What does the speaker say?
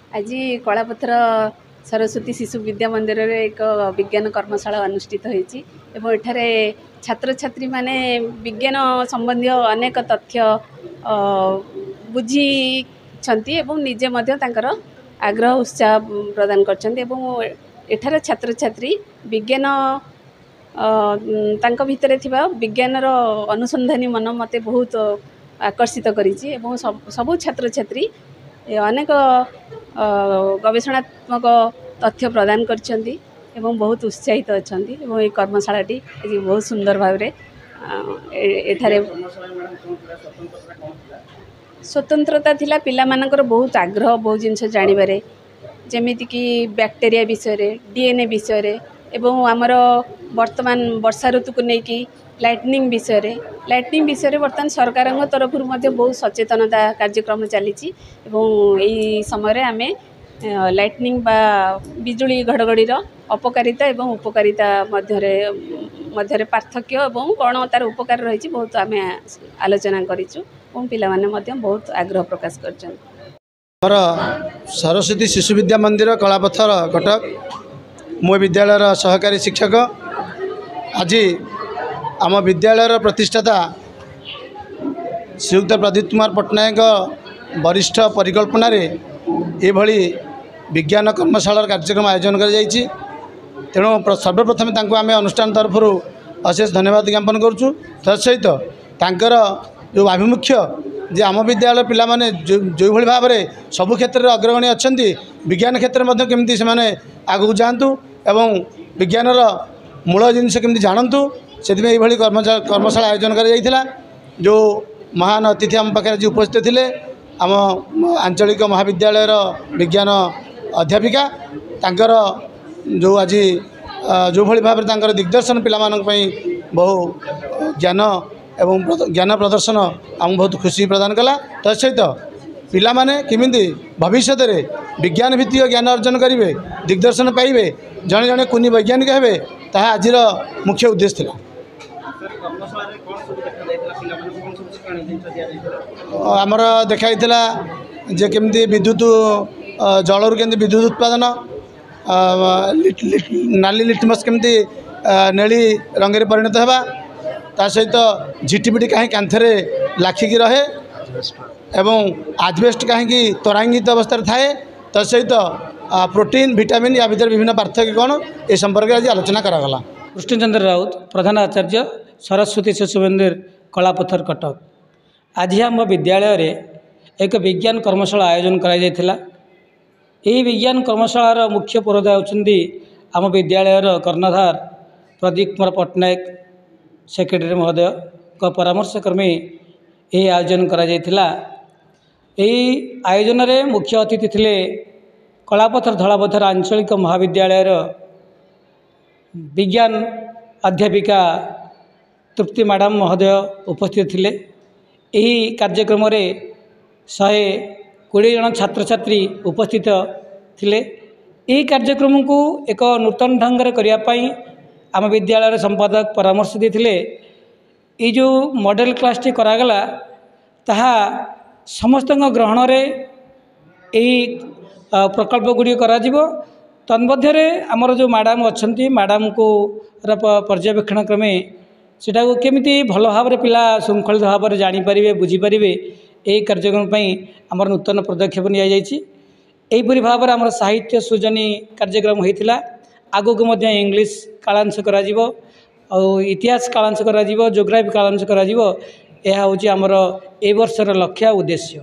आज कलापथर सरस्वती शिशु विद्या मंदिर रे एक विज्ञान कर्मशाला अनुष्ठित होती एठारे छात्र छात्री माने विज्ञान संबंधी अनेक तथ्य बुझी निजे आग्रह उत्साह प्रदान कर छात्र छात्री विज्ञान तांको भितरे थिबा विज्ञान अनुसंधानी मन मते बहुत आकर्षित करी सबु छात्र छात्री अनेक गवेषणात्मक तथ्य प्रदान करछंती एवं बहुत उत्साहित अछंती एवं ए कर्मशालाटी बहुत सुंदर भाव रे एठारे स्वतंत्रता थिला पिला मानकर बहुत आग्रह बहुत जिनस जानिबारे जेमिति कि बैक्टेरिया विषय रे डीएनए विषय रे एवं आमर वर्तमान वर्षा ऋतु को लेकिन लाइटनिंग विषय रे वर्तमान सरकार तरफ बहुत सचेतनता कार्यक्रम चली समय आमे लाइटनिंग बा बिजुली घड़घड़ीर अपकारिता एवं उपकारिता मध्य पार्थक्य एवं कौन तार उपकार रही बहुत आम आलोचना करूँ पिला माने बहुत आग्रह प्रकाश कर सरस्वती शिशु विद्या मंदिर कलापथर कटक मो विद्यालय सहकारी शिक्षक आज आम विद्यालय प्रतिष्ठाता श्रीयुक्त प्रदीप कुमार पट्टनायक वरिष्ठ परिकल्पना ये विज्ञान कर्मशाला कार्यक्रम आयोजन कर तेणु सर्वप्रथम आम अनुष्ठान तरफ अशेष धन्यवाद ज्ञापन करुँ तत्सहित तांकर जो आभिमुख्य जे आम विद्यालय पिला माने जो भली भाव में सबु क्षेत्र में अग्रगणी अच्छा विज्ञान क्षेत्र में केमती से आगू जातु एवं विज्ञान मूल जिनस केमती जानतु से कर्मशाला आयोजन कर जो महान अतिथि आम पाखे आज उपस्थित थे आम आंचलिक महाविद्यालय विज्ञान अध्यापिका तांकर जो आज जो भली भाव में दिग्दर्शन पिला बहु ज्ञान एवं ज्ञान प्रदर्शन आम बहुत खुशी प्रदान कला तत्सहित पिला माने किमिंदी भविष्य में विज्ञान भित्तिक ज्ञान अर्जन करेंगे दिग्दर्शन पाइबे जड़े जड़े कुनी वैज्ञानिक हेबे ताहा आज मुख्य उद्देश्य था। आमर देखाई जे केमती विद्युत जलरू केमती विद्युत उत्पादन नाली लिटमस केमती नेली रंगे परिणत होगा ता सहित झिटिपिटी कहीं कांथरे लाखिकी रहे एवं आजबेस्ट कहीं त्वरांगित अवस्था थाए तत्सहित प्रोटीन विटामिन या भीतर विभिन्न पार्थक्य कौन ए संपर्क आज आलोचना करागला। कृष्णचंद्र राउत प्रधान आचार्य सरस्वती शिशु मंदिर कलापथर कटक आज आम विद्यालय रे एक विज्ञान कर्मशाला आयोजन करा विज्ञान कर्मशालार मुख्य पुरोधा होती आम विद्यालयर कर्णधार प्रदीप कुमार पट्टनायक सेक्रेटरी महोदय का परामर्श क्रमे यह आयोजन करा आयोजन रे मुख्य अतिथि थिले कलापथर धलापथर आंचलिक महाविद्यालयर विज्ञान अध्यापिका तृप्ति मैडम महोदय उपस्थित थिले। यही कार्यक्रम रे 120 जन छात्र छात्री उपस्थित थिले। यही कार्यक्रम को एक नूतन ढंग से करने आम विद्यालय संपादक परामर्श देते ये जो मॉडल क्लास टी करागला ताहा समस्त ग्रहण रे यही प्रकल्प गुड़ी करा तन्मध्य आमर जो मैडम अच्छा मैडम को पर्यवेक्षण क्रमे सेटा केमिति भल भाव में पिला श्रृंखलित भाव में जानीपर बुझीपारे यही कार्यक्रम आमर नूतन पदक्षेप निपरी भाव में आम साहित्य सृजनी कार्यक्रम होता आगक इंग्लीश कालांश करा इतिहास कालांश करा जोग्राफी कालांश करा यह हूँ आमर ए वर्षर लक्ष्य उद्देश्य।